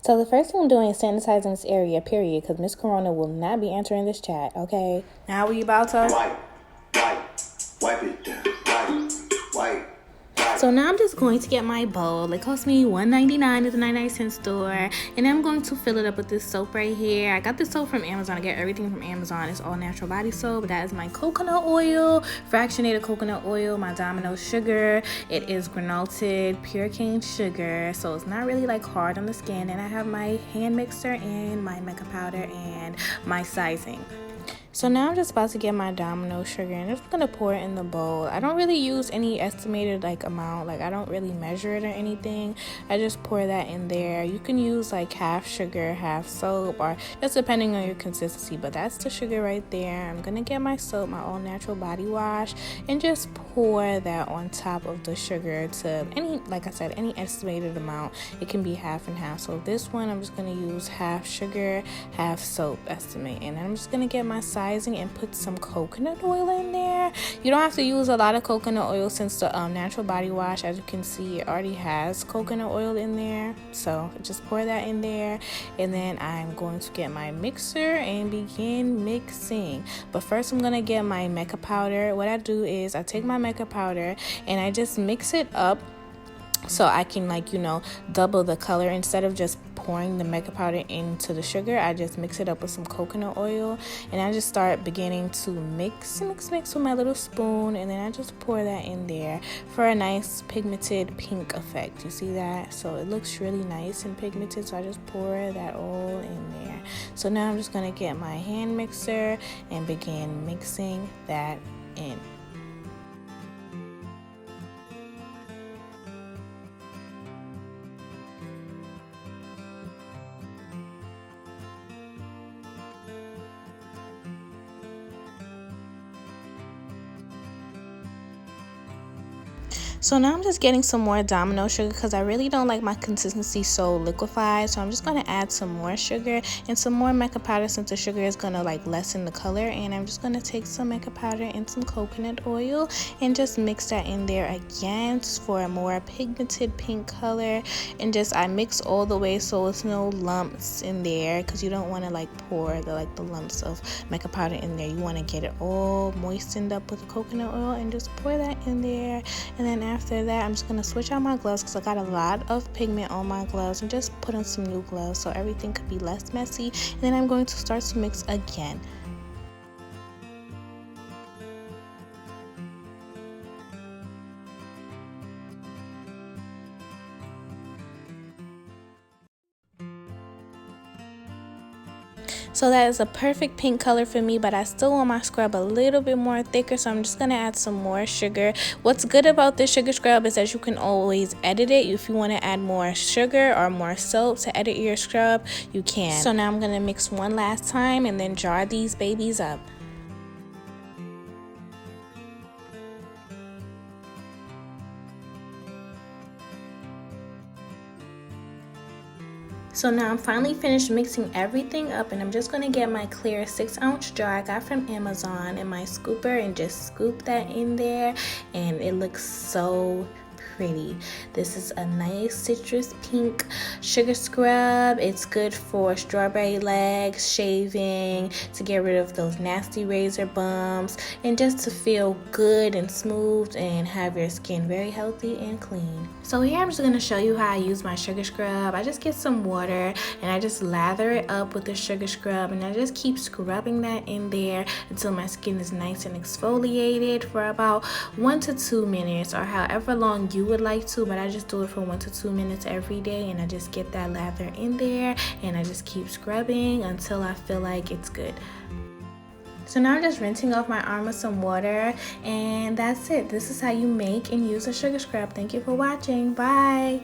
So the first thing I'm doing is sanitizing this area, period, because Miss Corona will not be answering this chat, okay? Now we about to... Wipe it down, wipe. So now I'm just going to get my bowl. It cost me $1.99 at the 99-cent store. And I'm going to fill it up with this soap right here. I got this soap from Amazon. I get everything from Amazon. It's all natural body soap. That is my coconut oil, fractionated coconut oil, my Domino sugar. It is granulated pure cane sugar. So it's not really like hard on the skin. And I have my hand mixer and my makeup powder and my sizing. So now I'm just about to get my Domino sugar and I'm just going to pour it in the bowl. I don't really use any estimated amount. I don't really measure it or anything. I just pour that in there. You can use half sugar, half soap, or just depending on your consistency. But that's the sugar right there. I'm going to get my soap, my all natural body wash, and just pour that on top of the sugar to any estimated amount. It can be half and half. So this one I'm just going to use half sugar, half soap estimate. And I'm just going to get my sizing and put some coconut oil in there. You don't have to use a lot of coconut oil since the natural body wash, as you can see, it already has coconut oil in there. So just pour that in there, and then I'm going to get my mixer and begin mixing. But first I'm gonna get my makeup powder. What I do is I take my makeup powder and I just mix it up so I can double the color. Instead of just pouring the makeup powder into the sugar, I just mix it up with some coconut oil, and I just start beginning to mix with my little spoon, and then I just pour that in there for a nice pigmented pink effect. You see that? So it looks really nice and pigmented, so I just pour that all in there. So now I'm just gonna get my hand mixer and begin mixing that in. So now I'm just getting some more Domino sugar because I really don't like my consistency so liquefied. So I'm just going to add some more sugar and some more makeup powder since the sugar is going to lessen the color. And I'm just going to take some makeup powder and some coconut oil and just mix that in there again for a more pigmented pink color. And I mix all the way so it's no lumps in there, because you don't want to pour the lumps of makeup powder in there. You want to get it all moistened up with the coconut oil and just pour that in there. And then after that, I'm just going to switch out my gloves because I got a lot of pigment on my gloves, and just put on some new gloves so everything could be less messy. And then I'm going to start to mix again. So that is a perfect pink color for me, but I still want my scrub a little bit more thicker, so I'm just going to add some more sugar. What's good about this sugar scrub is that you can always edit it. If you want to add more sugar or more soap to edit your scrub, you can. So now I'm going to mix one last time and then jar these babies up. So now I'm finally finished mixing everything up, and I'm just going to get my clear 6-ounce jar I got from Amazon and my scooper and just scoop that in there, and it looks so pretty. This is a nice citrus pink sugar scrub. It's good for strawberry legs, shaving, to get rid of those nasty razor bumps, and just to feel good and smooth and have your skin very healthy and clean. So here I'm just going to show you how I use my sugar scrub. I just get some water and I just lather it up with the sugar scrub, and I just keep scrubbing that in there until my skin is nice and exfoliated for about 1 to 2 minutes, or however long you would like to, but I just do it for 1 to 2 minutes every day. And I just get that lather in there and I just keep scrubbing until I feel like it's good. So now I'm just rinsing off my arm with some water, and that's it. This is how you make and use a sugar scrub. Thank you for watching. Bye.